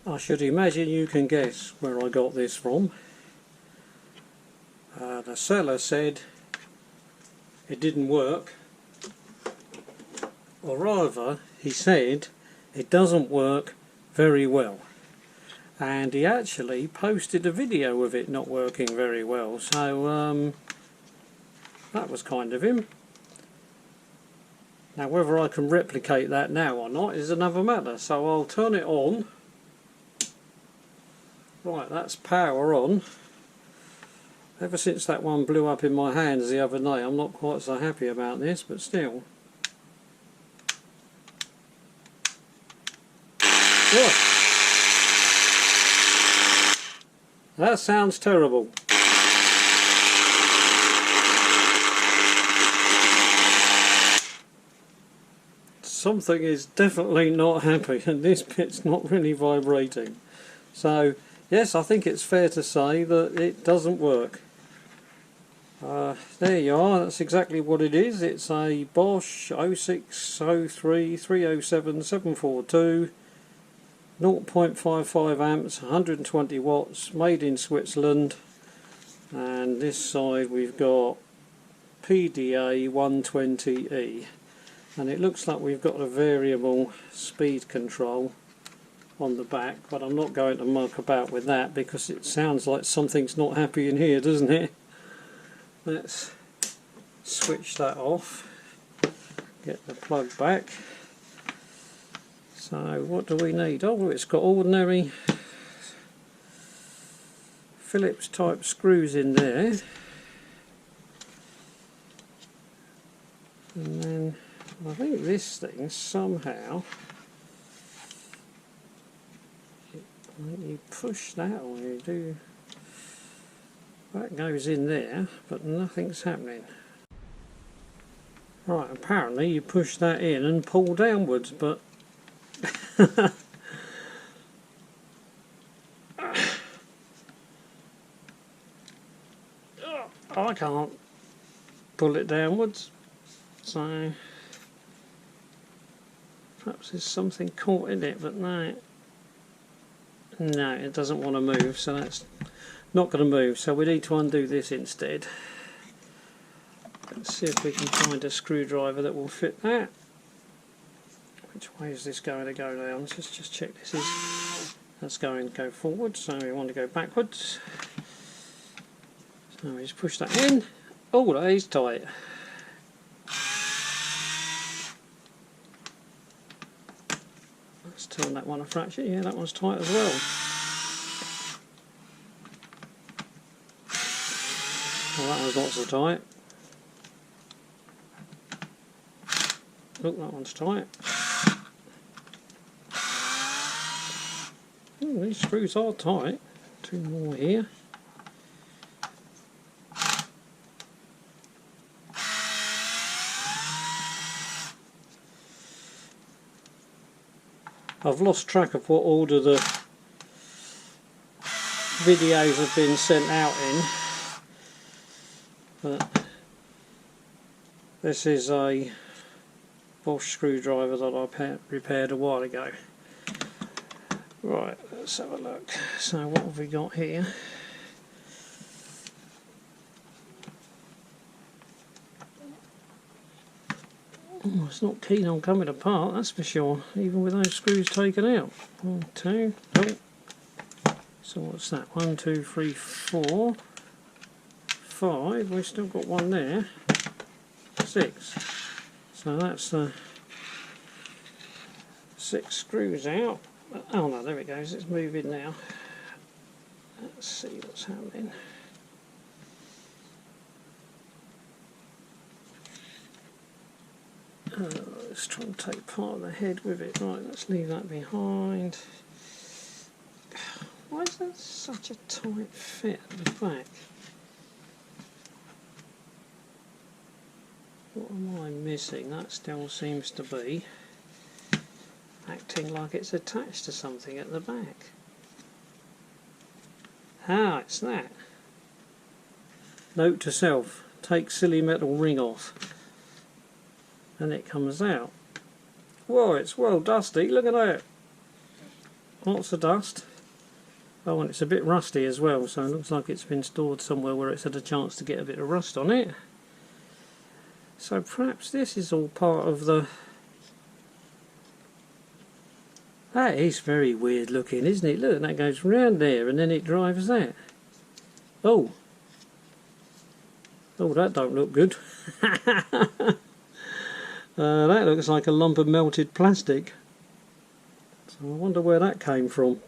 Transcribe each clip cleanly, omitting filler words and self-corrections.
I should imagine you can guess where I got this from. The seller said it didn't work, or rather he said it doesn't work very well, and he actually posted a video of it not working very well, so that was kind of him. Now whether I can replicate that now or not is another matter, so I'll turn it on. Right, that's power on. Ever since that one blew up in my hands the other day, I'm not quite so happy about this, but still. Look. That sounds terrible. Something is definitely not happy, and this bit's not really vibrating. So yes, I think it's fair to say that it doesn't work. There you are, that's exactly what it is. It's a Bosch 0603 307 742, 0.55 amps, 120 watts, made in Switzerland. And this side we've got PDA 120E. And it looks like we've got a variable speed control on the back, but I'm not going to muck about with that because it sounds like something's not happy in here, doesn't it? Let's switch that off, get the plug back. So what do we need? Oh, it's got ordinary Phillips type screws in there, and then I think this thing somehow, you push that or you do, that goes in there, but nothing's happening. Right, apparently you push that in and pull downwards, but I can't pull it downwards, so perhaps there's something caught in it, but no, it doesn't want to move, so that's not going to move, so we need to undo this instead. Let's see if we can find a screwdriver that will fit that. Which way is this going to go down? Let's just check this is, that's going to go forward, so we want to go backwards. So we just push that in. Oh, that is tight. Let's turn that one a fraction. Yeah, that one's tight as well. Well, that one's not so tight. Look, that one's tight. Oh, these screws are tight. Two more here. I've lost track of what order the videos have been sent out in, but this is a Bosch screwdriver that I repaired a while ago. Right, let's have a look. So what have we got here? Oh, it's not keen on coming apart, that's for sure, even with those screws taken out. 1, 2, oh. So what's that? 1, 2, 3, 4, 5. We've still got one there. 6. So that's 6 screws out. Oh no, there it goes. It's moving now. Let's see what's happening. Let's try and take part of the head with it. Right, let's leave that behind. Why is that such a tight fit at the back? What am I missing? That still seems to be acting like it's attached to something at the back. Ah, it's that. Note to self, take silly metal ring off. And it comes out. Whoa, it's well dusty, look at that. lots of dust. Oh, and it's a bit rusty as well, so it looks like it's been stored somewhere where it's had a chance to get a bit of rust on it. So perhaps this is all part of the... That is very weird looking, isn't it? Look, that goes round there and then it drives that. Oh! Oh, that don't look good. That looks like a lump of melted plastic. So I wonder where that came from.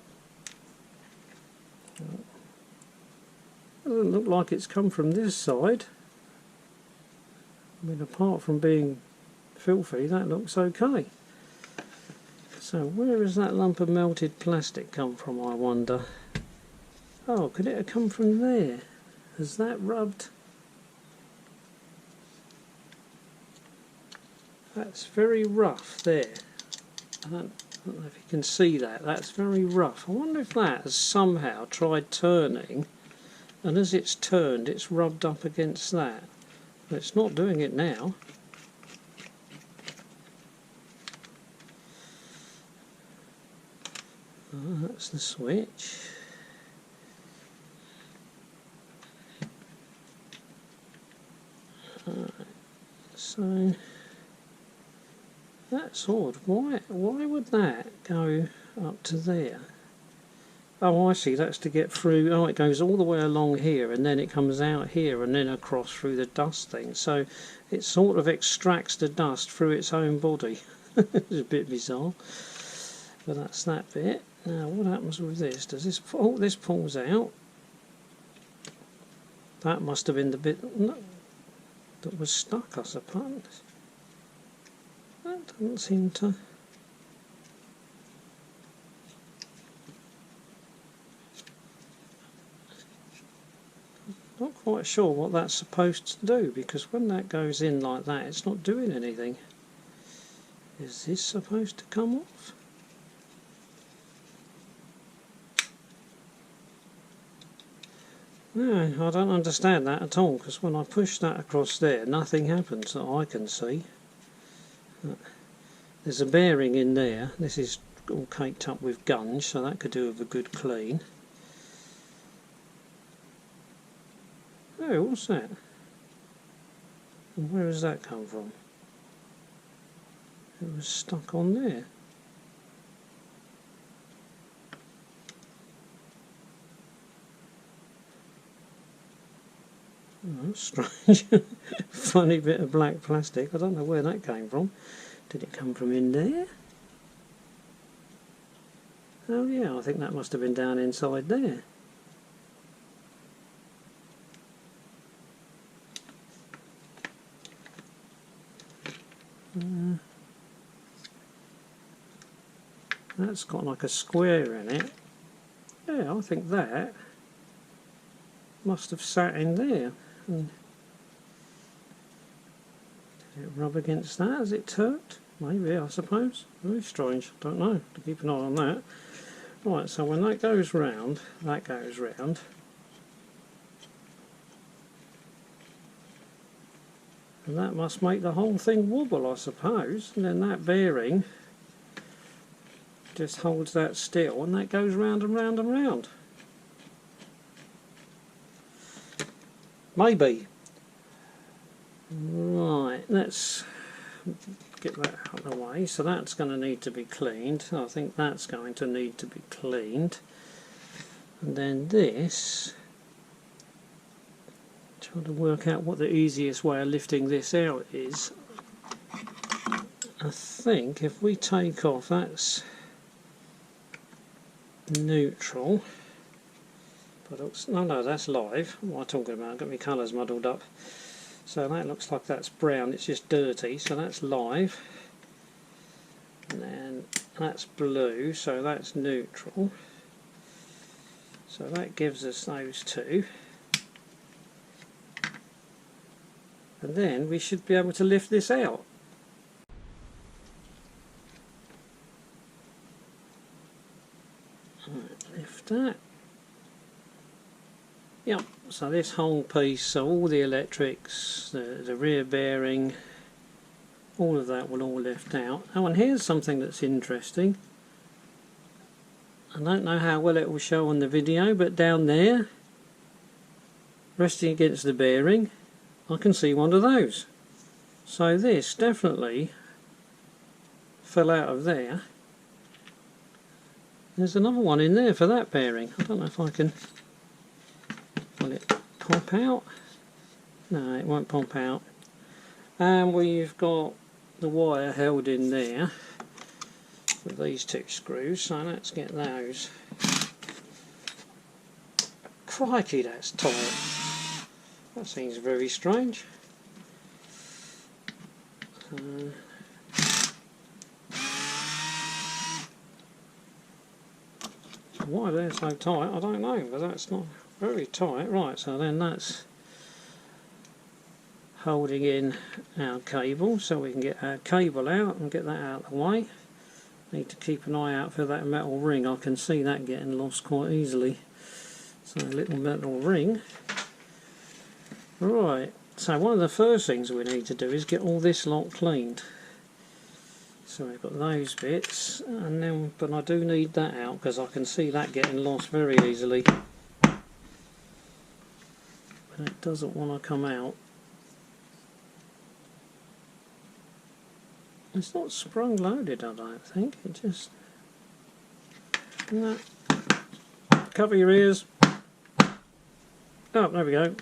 Doesn't look like it's come from this side. I mean, apart from being filthy, that looks okay. So where has that lump of melted plastic come from, I wonder? Oh, could it have come from there? Has that rubbed? That's very rough there. I don't know if you can see that. That's very rough. I wonder if that has somehow tried turning, and as it's turned it's rubbed up against that. But it's not doing it now. That's the switch. So that's odd. Why would that go up to there? Oh, I see, that's to get through. Oh, it goes all the way along here and then it comes out here and then across through the dust thing. So it sort of extracts the dust through its own body. It's a bit bizarre. But that's that bit. Now what happens with this? Does this... Oh, this pulls out. That must have been the bit that was stuck, I suppose. That doesn't seem to... Not quite sure what that's supposed to do, because when that goes in like that it's not doing anything. Is this supposed to come off? No, I don't understand that at all, because when I push that across there nothing happens that I can see. There's a bearing in there. This is all caked up with gunge, so that could do with a good clean. Oh, what's that? And where has that come from? It was stuck on there. Oh, that's strange. Funny bit of black plastic. I don't know where that came from. Did it come from in there? Oh yeah, I think that must have been down inside there. That's got like a square in it. Yeah, I think that must have sat in there. And did it rub against that as it turned? Maybe, I suppose. Very strange. Don't know. To keep an eye on that. Right, so when that goes round, that goes round. And that must make the whole thing wobble, I suppose. And then that bearing just holds that still, and that goes round and round and round. Maybe. Right, let's get that out of the way. So that's going to need to be cleaned. I think that's going to need to be cleaned. And then this, trying to work out what the easiest way of lifting this out is. I think if we take off, that's neutral. But no, that's live. What am I talking about? I've got my colours muddled up. So that looks like that's brown, it's just dirty, so that's live. And then that's blue, so that's neutral. So that gives us those two. And then we should be able to lift this out. Right, lift that. Yep, so this whole piece, so all the electrics, the rear bearing, all of that will all lift out. Oh, and here's something that's interesting. I don't know how well it will show on the video, but down there, resting against the bearing, I can see one of those. So this definitely fell out of there. There's another one in there for that bearing. I don't know if I can... Will it pop out? No, it won't pop out. And we've got the wire held in there with these two screws, so let's get those. Crikey, that's tight. That seems very strange. Why they're so tight, I don't know, but that's not very tight. Right, so then that's holding in our cable, so we can get our cable out and get that out of the way. Need to keep an eye out for that metal ring. I can see that getting lost quite easily. So a little metal ring. Right, so one of the first things we need to do is get all this lot cleaned. So we've got those bits, and then, but I do need that out because I can see that getting lost very easily. But it doesn't want to come out. It's not sprung loaded, I don't think. It just... No. Cover your ears. Oh, there we go.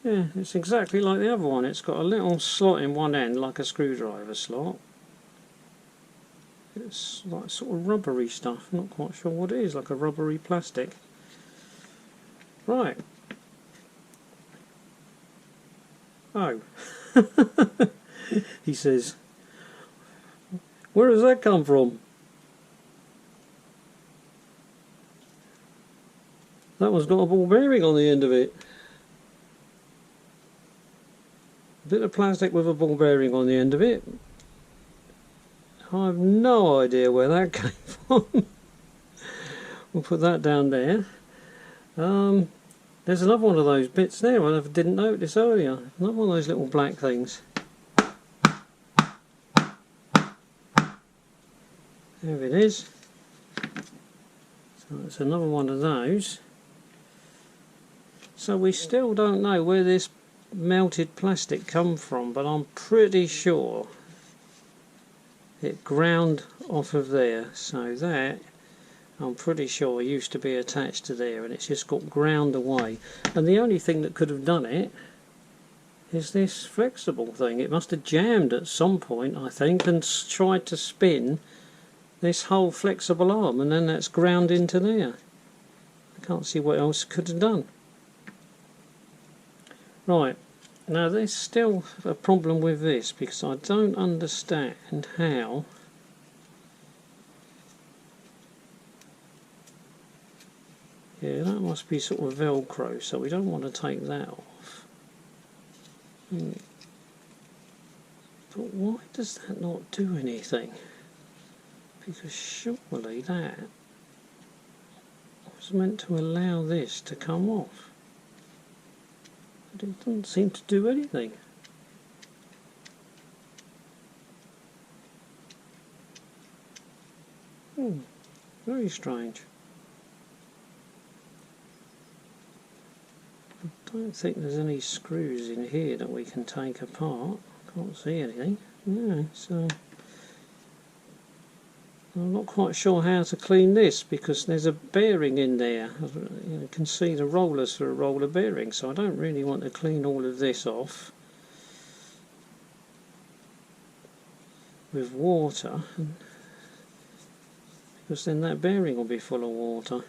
Yeah, it's exactly like the other one. It's got a little slot in one end, like a screwdriver slot. It's like sort of rubbery stuff. I'm not quite sure what it is, like a rubbery plastic. Right. Oh. He says, where does that come from? That one's got a ball bearing on the end of it. A bit of plastic with a ball bearing on the end of it. I have no idea where that came from. We'll put that down there. There's another one of those bits there I didn't notice earlier. Another one of those little black things. There it is. So it's another one of those. So we still don't know where this melted plastic come from, but I'm pretty sure it ground off of there. So that, I'm pretty sure, used to be attached to there, and it's just got ground away. And the only thing that could have done it is this flexible thing. It must have jammed at some point, I think, and tried to spin this whole flexible arm, and then that's ground into there. I can't see what else could have done. Right, now there's still a problem with this, because I don't understand how yeah, that must be sort of Velcro, so we don't want to take that off. But why does that not do anything? Because surely that was meant to allow this to come off. But it doesn't seem to do anything. Very strange. I don't think there's any screws in here that we can take apart. Can't see anything. No, so I'm not quite sure how to clean this, because there's a bearing in there. You can see the rollers for a roller bearing, so I don't really want to clean all of this off with water, because then that bearing will be full of water.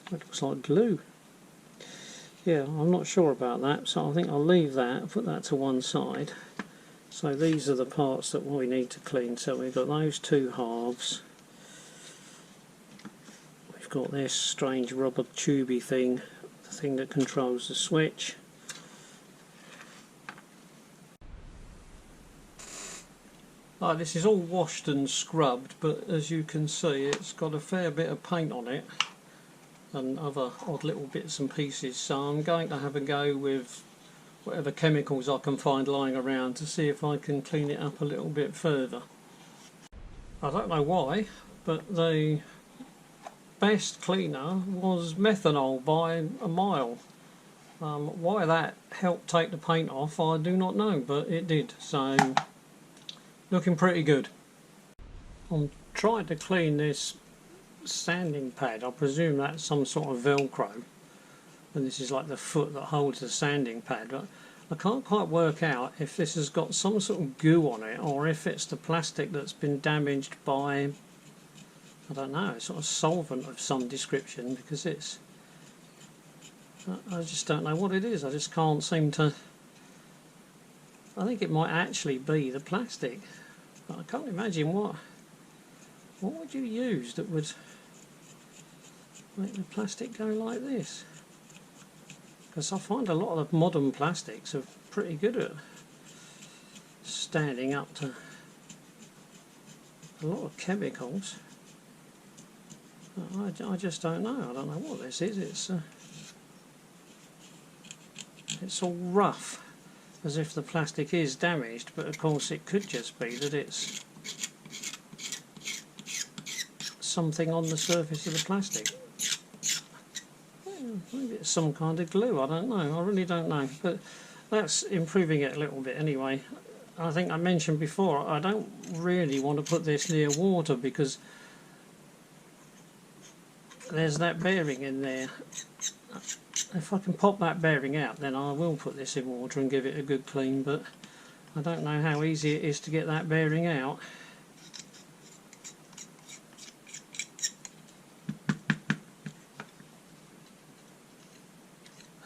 It looks like glue. Yeah, I'm not sure about that, so I think I'll leave that, put that to one side. So these are the parts that we need to clean. So we've got those two halves. We've got this strange rubber tubey thing, the thing that controls the switch. This is all washed and scrubbed, but as you can see it's got a fair bit of paint on it and other odd little bits and pieces, so I'm going to have a go with whatever chemicals I can find lying around to see if I can clean it up a little bit further. I don't know why, but the best cleaner was methanol by a mile. Why that helped take the paint off I do not know, but it did, so looking pretty good. I'm trying to clean this sanding pad. I presume that's some sort of velcro, and this is like the foot that holds the sanding pad, but I can't quite work out if this has got some sort of goo on it or if it's the plastic that's been damaged by, I don't know, sort of solvent of some description, because it's, I just don't know what it is. I just can't seem to, I think it might actually be the plastic, but I can't imagine what would you use that would make the plastic go like this. Because I find a lot of the modern plastics are pretty good at standing up to a lot of chemicals. I just don't know. I don't know what this is. It's all rough, as if the plastic is damaged, but of course it could just be that it's something on the surface of the plastic. Maybe it's some kind of glue, I don't know, I really don't know, but that's improving it a little bit anyway. I think I mentioned before, I don't really want to put this near water because there's that bearing in there. If I can pop that bearing out, then I will put this in water and give it a good clean, but I don't know how easy it is to get that bearing out.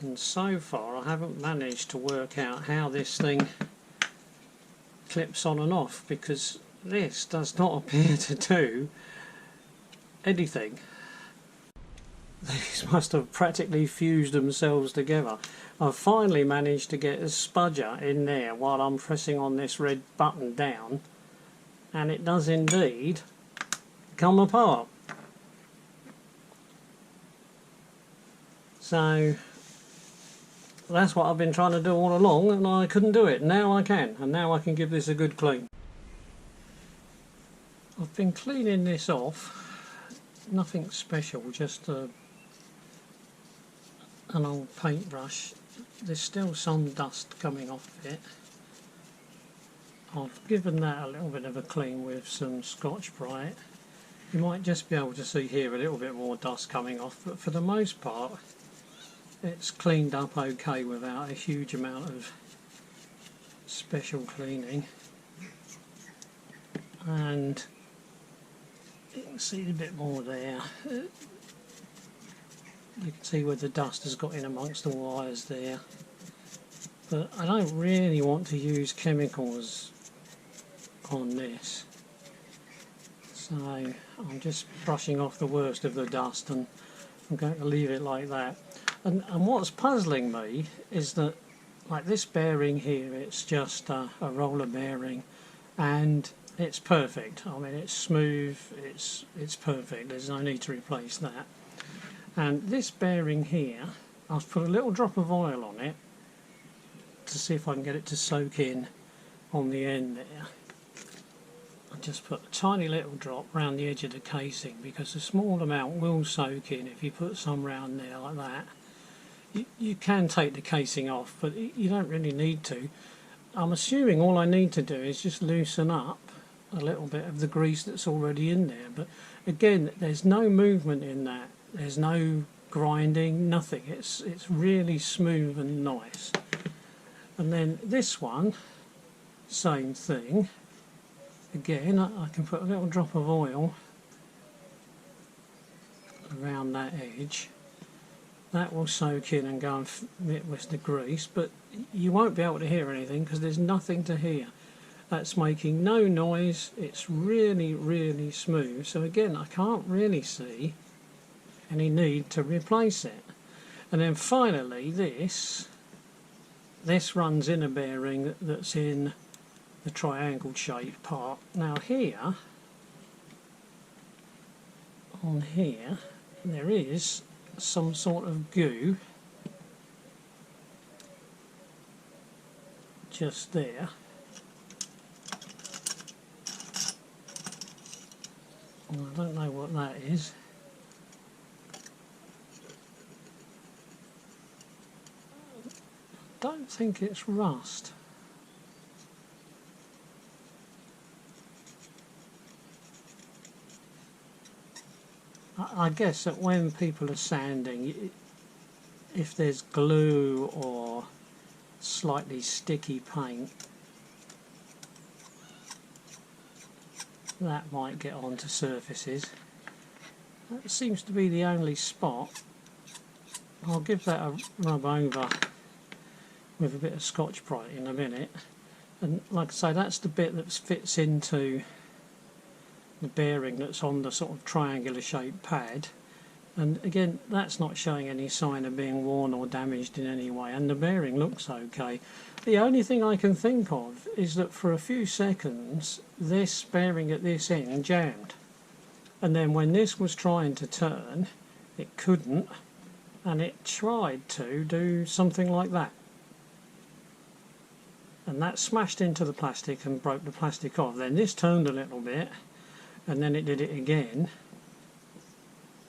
And so far I haven't managed to work out how this thing clips on and off, because this does not appear to do anything. These must have practically fused themselves together. I've finally managed to get a spudger in there while I'm pressing on this red button down, and it does indeed come apart. So that's what I've been trying to do all along, and I couldn't do it. Now I can, and now I can give this a good clean. I've been cleaning this off, nothing special, just an old paintbrush. There's still some dust coming off it. I've given that a little bit of a clean with some Scotch-Brite. You might just be able to see here a little bit more dust coming off, but for the most part it's cleaned up okay without a huge amount of special cleaning. And you can see a bit more there. You can see where the dust has got in amongst the wires there. But I don't really want to use chemicals on this, so I'm just brushing off the worst of the dust, and I'm going to leave it like that. And what's puzzling me is that, like this bearing here, it's just a roller bearing, and it's perfect. I mean, it's smooth, it's perfect, there's no need to replace that. And this bearing here, I've put a little drop of oil on it to see if I can get it to soak in on the end there. I just put a tiny little drop round the edge of the casing, because a small amount will soak in if you put some round there like that. You can take the casing off, but you don't really need to. I'm assuming all I need to do is just loosen up a little bit of the grease that's already in there, but again, there's no movement in that, there's no grinding, nothing. It's really smooth and nice. And then this one, same thing. Again, I can put a little drop of oil around that edge. That will soak in and go and fit with the grease, but you won't be able to hear anything because there's nothing to hear. That's making no noise. It's really, really smooth. So again, I can't really see any need to replace it. And then finally, this runs in a bearing that's in the triangle shaped part. Now here, on here, there is some sort of goo, just there. Well, I don't know what that is. Don't think it's rust. I guess that when people are sanding, if there's glue or slightly sticky paint, that might get onto surfaces. That seems to be the only spot. I'll give that a rub over with a bit of Scotch-Brite in a minute, and like I say, that's the bit that fits into the bearing that's on the sort of triangular shaped pad, and again that's not showing any sign of being worn or damaged in any way, and the bearing looks okay. The only thing I can think of is that for a few seconds this bearing at this end jammed, and then when this was trying to turn it couldn't, and it tried to do something like that, and that smashed into the plastic and broke the plastic off. Then this turned a little bit, and then it did it again,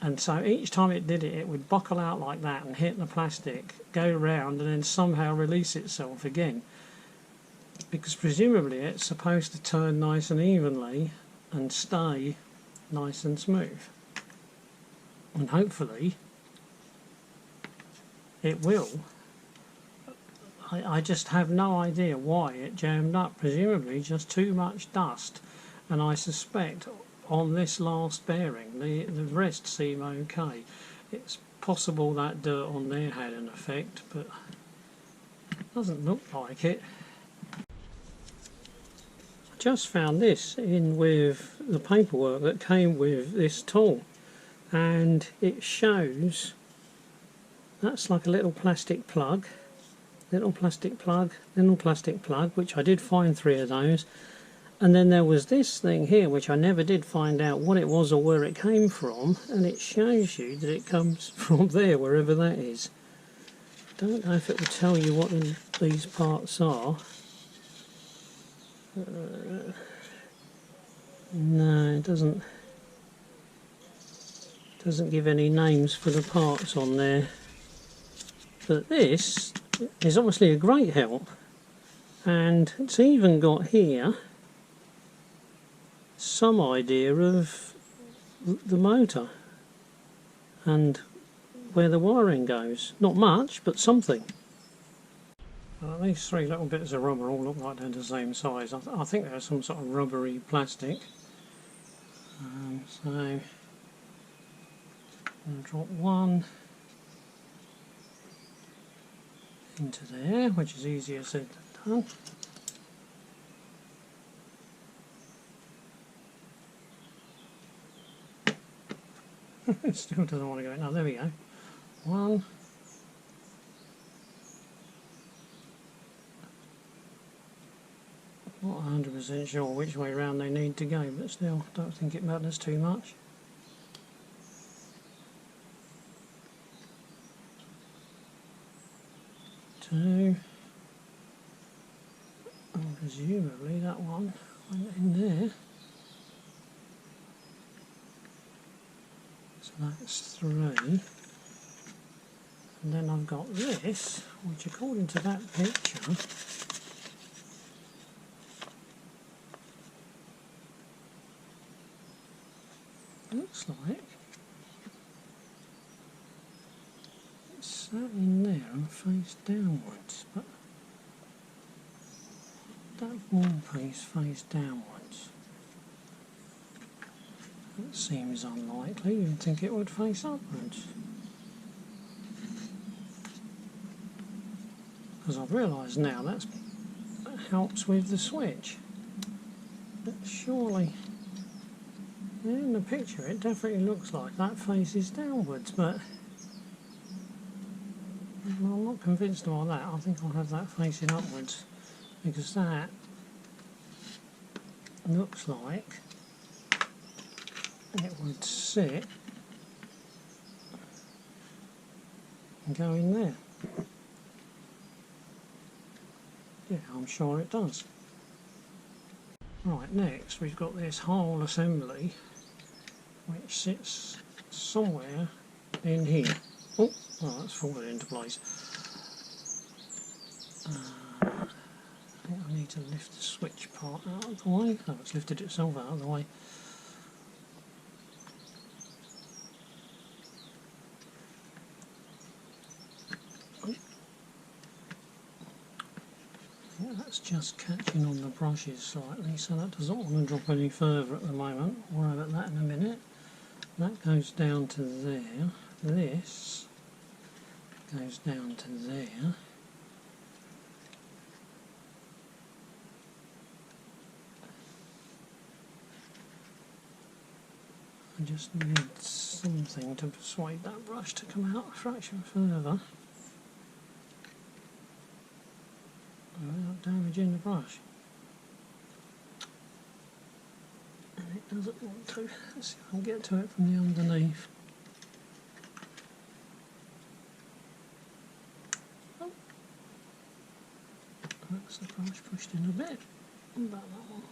and so each time it did it, it would buckle out like that and hit the plastic, go round, and then somehow release itself again, because presumably it's supposed to turn nice and evenly and stay nice and smooth, and hopefully it will. I just have no idea why it jammed up, presumably just too much dust, and I suspect on this last bearing the rest seem okay. It's possible that dirt on there had an effect, but it doesn't look like it. I just found this in with the paperwork that came with this tool, and it shows that's like a little plastic plug, little plastic plug, which I did find 3 of those. And then there was this thing here, which I never did find out what it was or where it came from, and it shows you that it comes from there, wherever that is. Don't know if it will tell you what these parts are. No, it doesn't give any names for the parts on there. But this is obviously a great help, and it's even got here some idea of the motor and where the wiring goes. Not much, but something. These 3 little bits of rubber all look like they're the same size. I think they're some sort of rubbery plastic. So I'm going to drop one into there, which is easier said than done. It still doesn't want to go in. Oh, there we go. One. Not 100% sure which way round they need to go, but still, don't think it matters too much. Two. And presumably that one went in there. So that's 3. And then I've got this, which according to that picture looks like it's sat in there and face downwards, but that wall piece face downwards. That seems unlikely. You'd think it would face upwards. Because I've realised now that helps with the switch. But surely, in the picture it definitely looks like that faces downwards, but I'm not convinced about that. I think I'll have that facing upwards, because that looks like it would sit and go in there. Yeah, I'm sure it does. Right, next we've got this whole assembly which sits somewhere in here. Oh, well, that's fallen into place. I think I need to lift the switch part out of the way. Oh, it's lifted itself out of the way. Yeah, that's just catching on the brushes slightly, so that doesn't want to drop any further at the moment. We'll have at that in a minute. That goes down to there. This goes down to there. I just need something to persuade that brush to come out a fraction further without damaging the brush. And it doesn't want to. Let's see if I can get to it from the underneath. Oh. That's the brush pushed in a bit. About that one.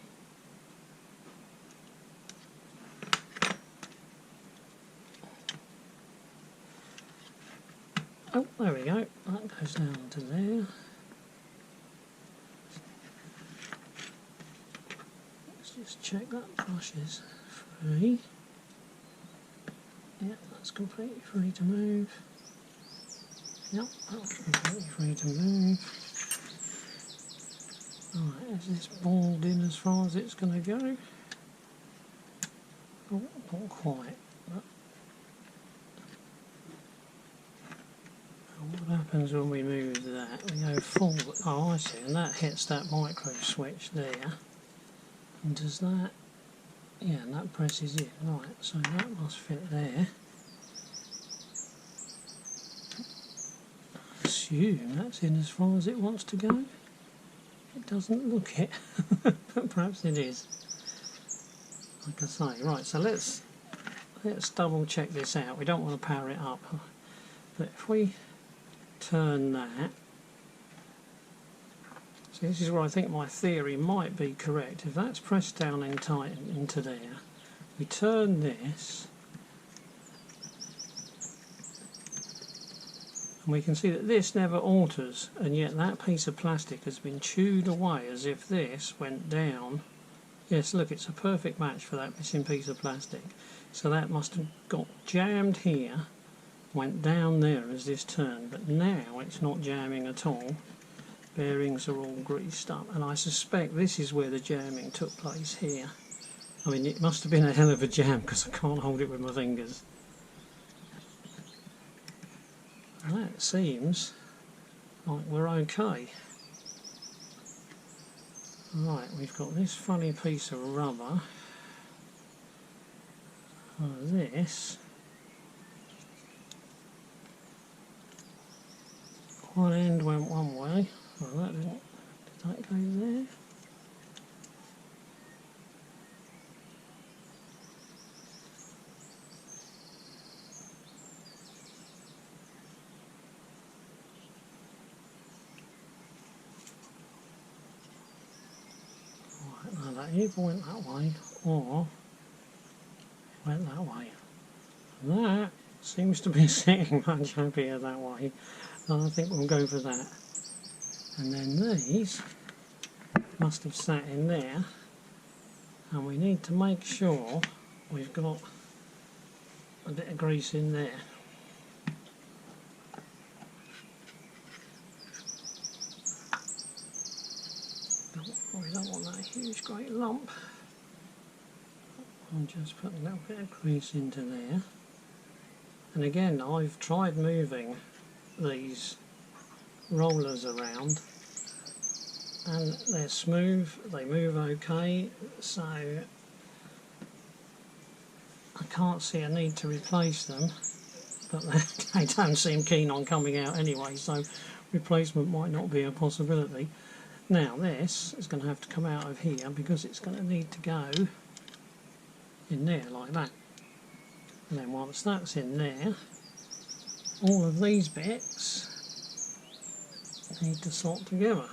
Oh, there we go. That goes down to there. Let's just check that brush is free. Yeah, that's completely free to move. Yep, that's completely free to move. Alright, is this balled in as far as it's going to go? Oh, not quite. But what happens when we move that? We go forward. Oh, I see, and that hits that micro switch there. And does that? Yeah, and that presses in. Right, so that must fit there. I assume that's in as far as it wants to go. It doesn't look it, but perhaps it is. Like I say, right, so let's double check this out. We don't want to power it up. But if we turn that, so this is where I think my theory might be correct. If that's pressed down and tight into there, we turn this, and we can see that this never alters, and yet that piece of plastic has been chewed away as if this went down. Yes, look, it's a perfect match for that missing piece of plastic. So that must have got jammed here, went down there as this turned, but now it's not jamming at all. Bearings are all greased up, and I suspect this is where the jamming took place here. I mean, it must have been a hell of a jam because I can't hold it with my fingers. And that seems like we're okay. Right, we've got this funny piece of rubber. This. One end went one way. Well, that didn't. Did that go there? Right, now that either went that way or went that way. And that seems to be sitting much happier that way. And I think we'll go for that. And then these must have sat in there, and we need to make sure we've got a bit of grease in there. We don't want that huge great lump. I'll just put a little bit of grease into there. And again, I've tried moving these rollers around and they're smooth, they move okay, so I can't see a need to replace them, but they don't seem keen on coming out anyway, so replacement might not be a possibility. Now this is going to have to come out of here because it's going to need to go in there like that. And then once that's in there, all of these bits need to slot together.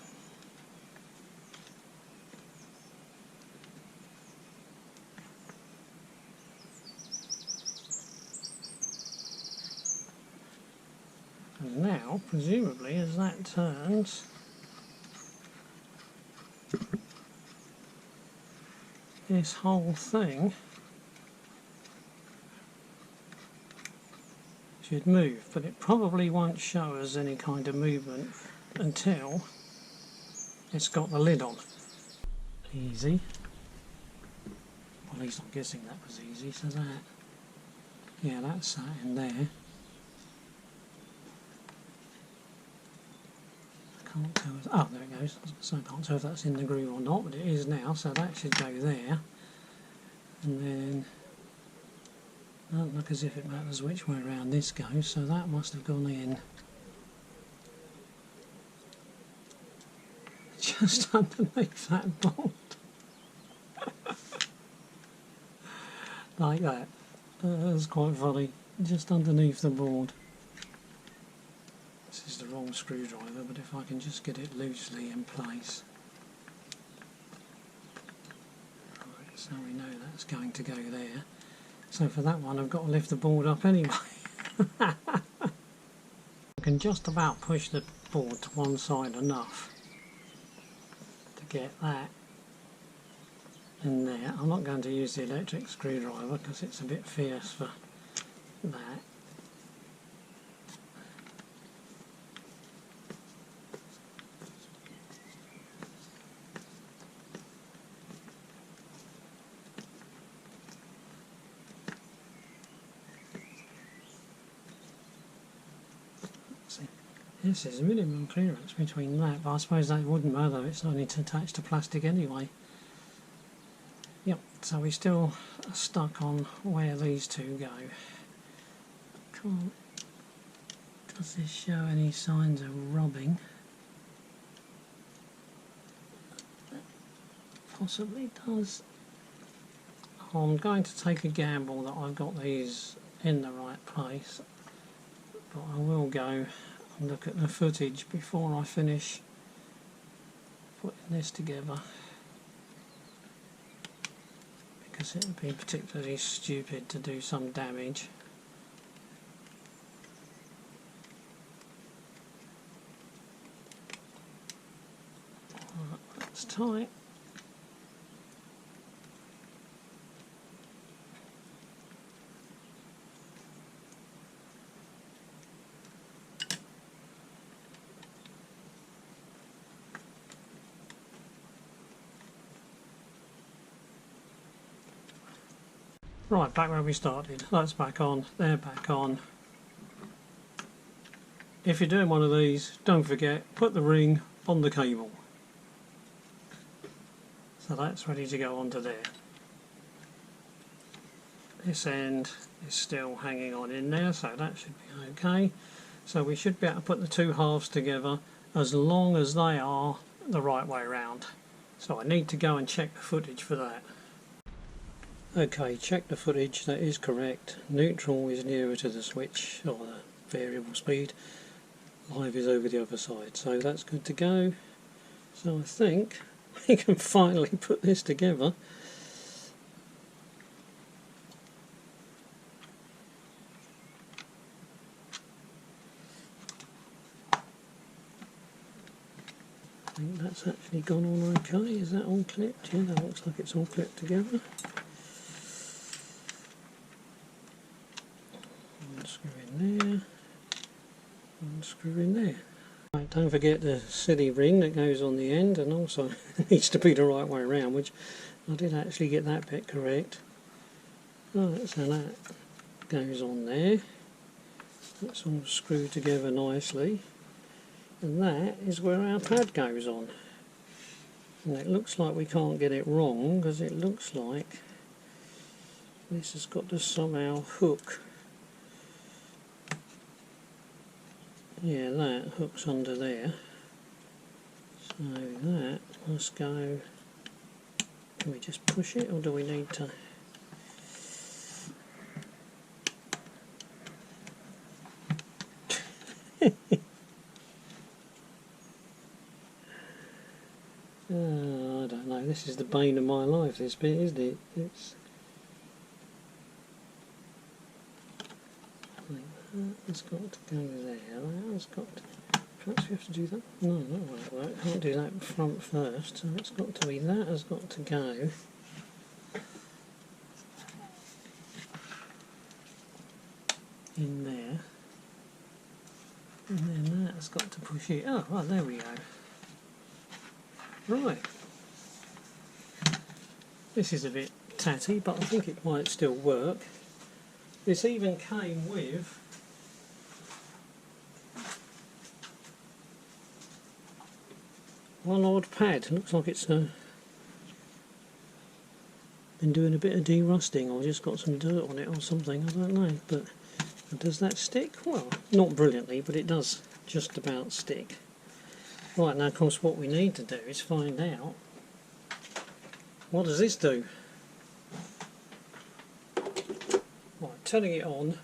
now, presumably, as that turns, this whole thing should move, but it probably won't show us any kind of movement until it's got the lid on. Easy. Well, at least I'm guessing that was easy, so that, yeah, that's sat in there. I can't tell, oh, there it goes. So I can't tell if that's in the groove or not, but it is now, so that should go there. And then, doesn't look as if it matters which way around this goes, so that must have gone in just underneath that bolt. Like that. That's quite funny. Just underneath the board. This is the wrong screwdriver, but if I can just get it loosely in place. Right, so we know that's going to go there. So for that one I've got to lift the board up anyway. I can just about push the board to one side enough to get that in there. I'm not going to use the electric screwdriver because it's a bit fierce for that. This is minimum clearance between that, but I suppose that wouldn't matter, it's only attached to plastic anyway. Yep, so we still are stuck on where these two go. Can't, does this show any signs of rubbing? Possibly does. I'm going to take a gamble that I've got these in the right place, but I will go and look at the footage before I finish putting this together, because it would be particularly stupid to do some damage. Right, that's tight. Right, back where we started. That's back on, they're back on. If you're doing one of these, don't forget, put the ring on the cable. So that's ready to go onto there. This end is still hanging on in there, so that should be okay. So we should be able to put the two halves together as long as they are the right way around. So I need to go and check the footage for that. Okay, check the footage, that is correct. Neutral is nearer to the switch, or the variable speed. Live is over the other side, so that's good to go. So I think we can finally put this together. I think that's actually gone on okay. Is that all clipped? Yeah, that looks like it's all clipped together. Screw in there, and screw in there. Right, don't forget the silly ring that goes on the end, and also it needs to be the right way around, which I did actually get that bit correct. Right, so that goes on there. That's all screwed together nicely, and that is where our pad goes on. And it looks like we can't get it wrong, because it looks like this has got to somehow hook. Yeah, that hooks under there, so that must go. Can we just push it, or do we need to? I don't know, this is the bane of my life, this bit, isn't it? It's like That's got to go there. That's got to... Perhaps we have to do that. No, that won't work. Can't do that front first. So it's got to be that has got to go. In there. And then that's got to push it. Oh, well, there we go. Right. This is a bit tatty, but I think it might still work. This even came with one odd pad. Looks like it's been doing a bit of de-rusting or just got some dirt on it or something, I don't know. But does that stick? Well, not brilliantly, but it does just about stick. Right, now of course what we need to do is find out, what does this do? Right, turning it on.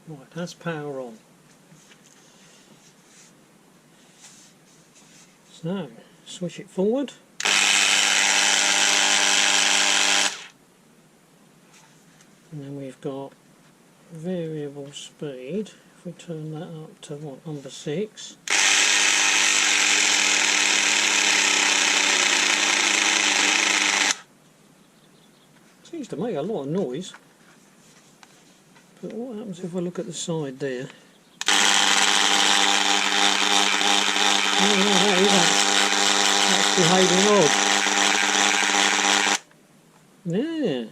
Right, that's power on. So, switch it forward. And then we've got variable speed. If we turn that up to what, number 6. Seems to make a lot of noise. But what happens if I look at the side there? Oh no, that's behaving odd. Yeah.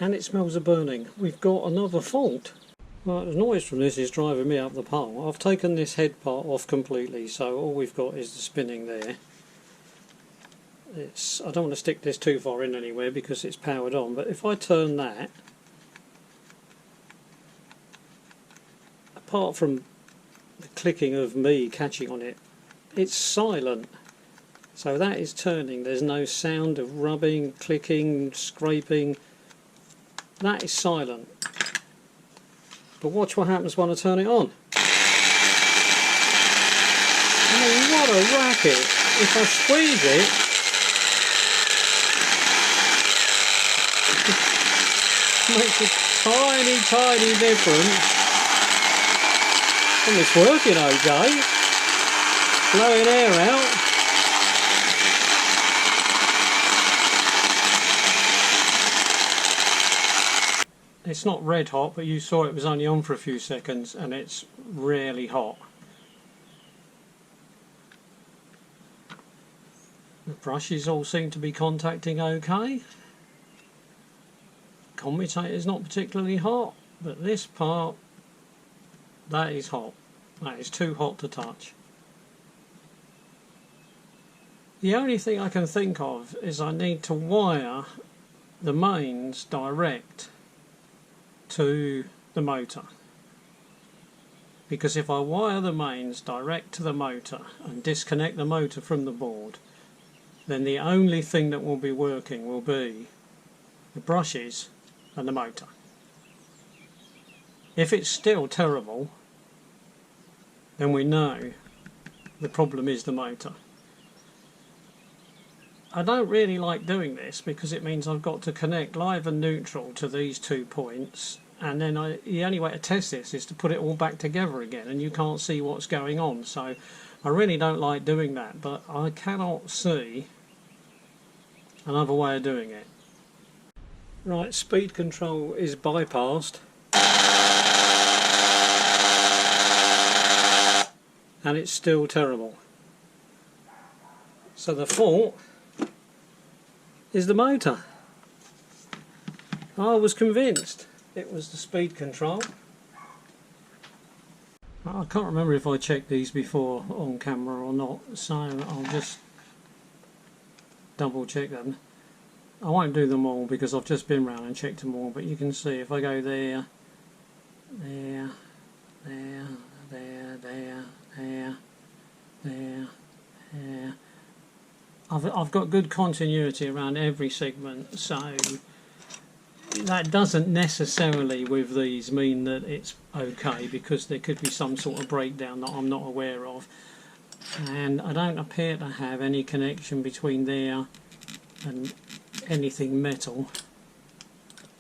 And it smells of burning. We've got another fault. Right, the noise from this is driving me up the pole. I've taken this head part off completely, so all we've got is the spinning there. I don't want to stick this too far in anywhere because it's powered on, but if I turn that, apart from the clicking of me catching on it, it's silent. So that is turning. There's no sound of rubbing, clicking, scraping. That is silent. But watch what happens when I turn it on. I mean, what a racket. If I squeeze it, it makes a tiny, tiny difference. And it's working okay. Blowing air out. It's not red hot, but you saw it was only on for a few seconds and it's really hot. The brushes all seem to be contacting okay. Commutator's not particularly hot, but this part, that is hot. That is too hot to touch. The only thing I can think of is I need to wire the mains direct to the motor, because if I wire the mains direct to the motor and disconnect the motor from the board, then the only thing that will be working will be the brushes and the motor. If it's still terrible, then we know the problem is the motor. I don't really like doing this because it means I've got to connect live and neutral to these 2 points, and then the only way to test this is to put it all back together again, and you can't see what's going on. So I really don't like doing that, but I cannot see another way of doing it. Right, speed control is bypassed, and it's still terrible. So the fault is the motor. I was convinced it was the speed control. I can't remember if I checked these before on camera or not, so I'll just double check them. I won't do them all because I've just been round and checked them all, but you can see if I go there, there, there, there, there, there, there, there. I've got good continuity around every segment, so that doesn't necessarily with these mean that it's okay, because there could be some sort of breakdown that I'm not aware of. and I don't appear to have any connection between there and anything metal,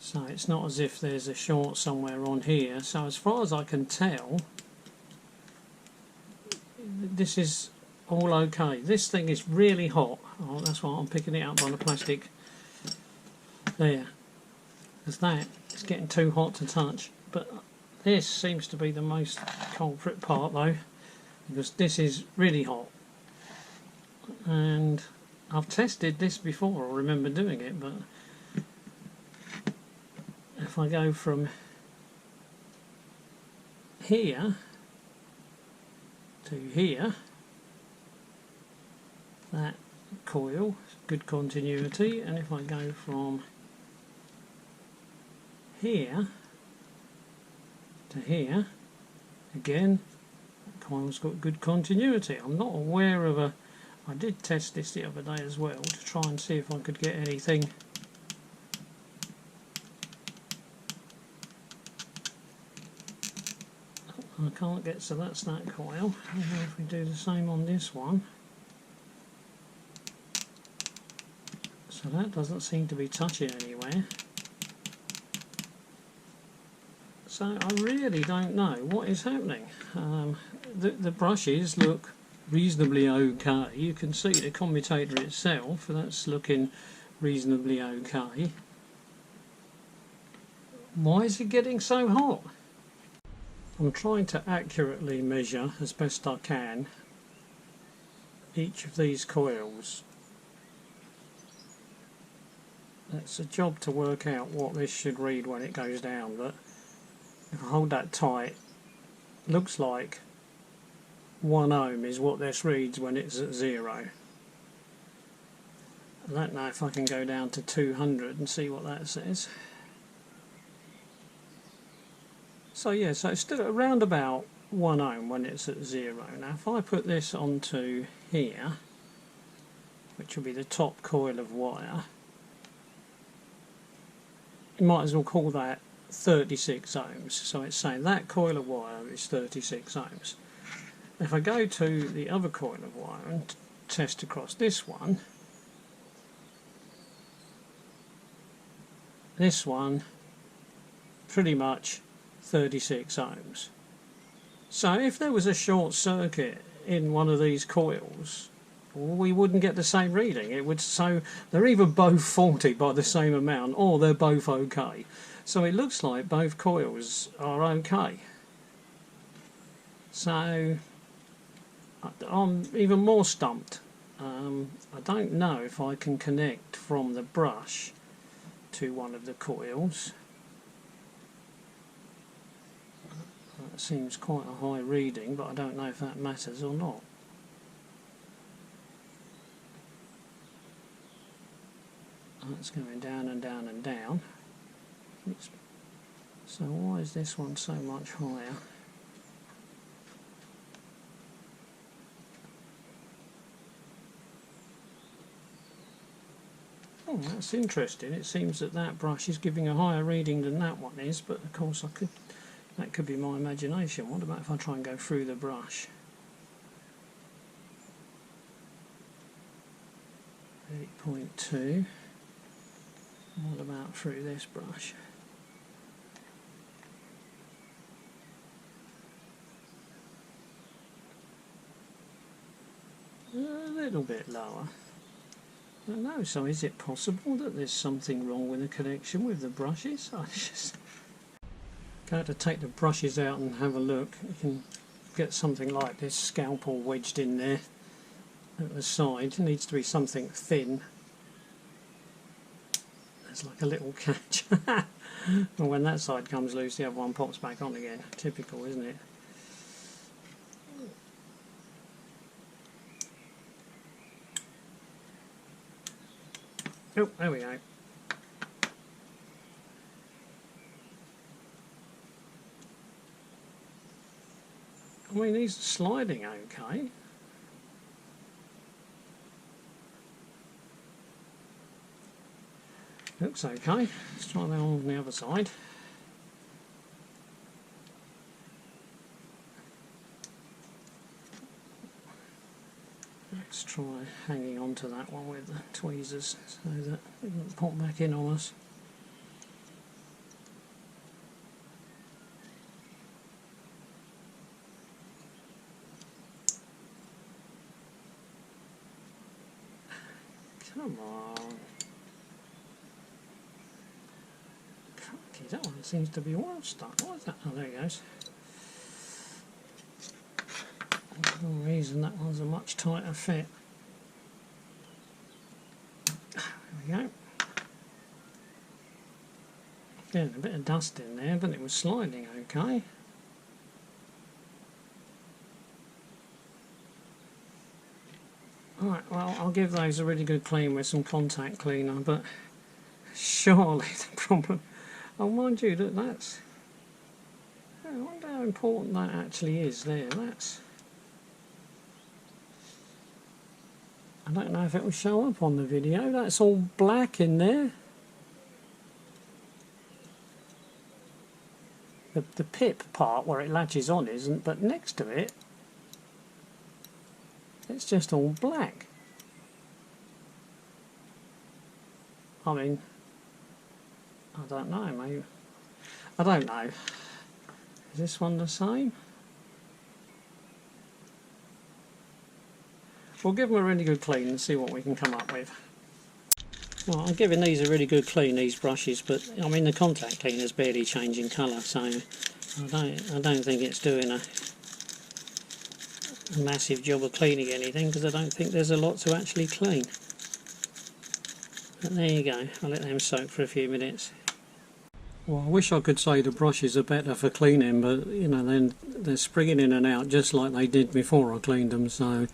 so it's not as if there's a short somewhere on here. So as far as I can tell, this is all okay. This thing is really hot. Oh, that's why I'm picking it up on the plastic there, because that is getting too hot to touch. But this seems to be the most culprit part though, because this is really hot, and I've tested this before, I remember doing it, but if I go from here to here, that coil, good continuity, and if I go from here to here, again, that coil's got good continuity. I'm not aware of a... I did test this the other day as well to try and see if I could get anything I can't get, so that's that coil. And if we do the same on this one, so that doesn't seem to be touching anywhere. So I really don't know what is happening. The brushes look reasonably okay. You can see the commutator itself, that's looking reasonably okay. Why is it getting so hot? I'm trying to accurately measure as best I can each of these coils. It's a job to work out what this should read when it goes down, but if I hold that tight, it looks like 1 ohm is what this reads when it's at 0. I don't know if I can go down to 200 and see what that says. So yeah, so it's still around about 1 ohm when it's at 0. Now if I put this onto here, which will be the top coil of wire, you might as well call that 36 ohms. So it's saying that coil of wire is 36 ohms. If I go to the other coil of wire and test across this one pretty much 36 ohms. So if there was a short circuit in one of these coils, we wouldn't get the same reading. It would, so they're either both faulty by the same amount or they're both okay. So it looks like both coils are okay. So I'm even more stumped. I don't know if I can connect from the brush to one of the coils. That seems quite a high reading, but I don't know if that matters or not. That's going down and down and down. So why is this one so much higher? Oh, that's interesting. It seems that that brush is giving a higher reading than that one is, but of course that could be my imagination. What about if I try and go through the brush? 8.2. What about through this brush? A little bit lower. I don't know, so is it possible that there's something wrong with the connection with the brushes? I just got to take the brushes out and have a look. You can get something like this scalpel wedged in there at the side. It needs to be something thin. There's like a little catch. And when that side comes loose, the other one pops back on again. Typical, isn't it? Oh, there we go. I mean, these are sliding okay. Looks okay. Let's try that on the other side. Let's try hanging on to that one with the tweezers so that it doesn't pop back in on us. Come on. Crikey, that one seems to be well stuck. What is that? Oh, there it goes. For some reason that one's a much tighter fit. There we go. Getting a bit of dust in there, but it was sliding okay. Right, well, I'll give those a really good clean with some contact cleaner, but surely the problem... Oh, mind you, look, that's... I wonder how important that actually is there. That's... I don't know if it will show up on the video. That's all black in there. The pip part where it latches on isn't, but next to it, it's just all black. I mean, I don't know, maybe. I don't know. Is this one the same? We'll give them a really good clean and see what we can come up with. Well, I'm giving these a really good clean, these brushes, but I mean the contact cleaner's barely changing colour, so I don't think it's doing a massive job of cleaning anything, because I don't think there's a lot to actually clean. But there you go, I'll let them soak for a few minutes. Well, I wish I could say the brushes are better for cleaning, but you know, then they're springing in and out just like they did before I cleaned them, so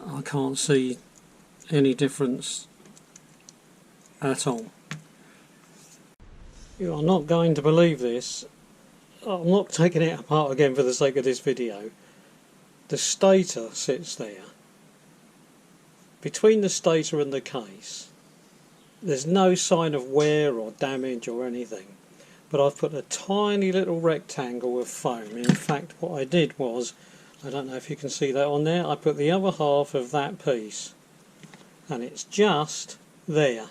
I can't see any difference at all. You are not going to believe this. I'm not taking it apart again for the sake of this video. The stator sits there. Between the stator and the case, there's no sign of wear or damage or anything, but I've put a tiny little rectangle of foam. In fact, what I did was, I don't know if you can see that on there, I put the other half of that piece, and it's just there.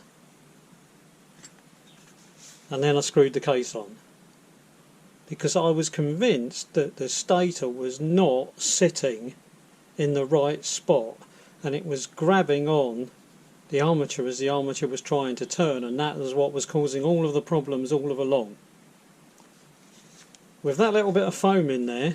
And then I screwed the case on, because I was convinced that the stator was not sitting in the right spot, and it was grabbing on the armature as the armature was trying to turn, and that was what was causing all of the problems all of along. With that little bit of foam in there,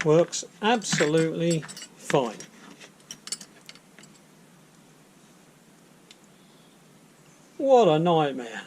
works absolutely fine. What a nightmare.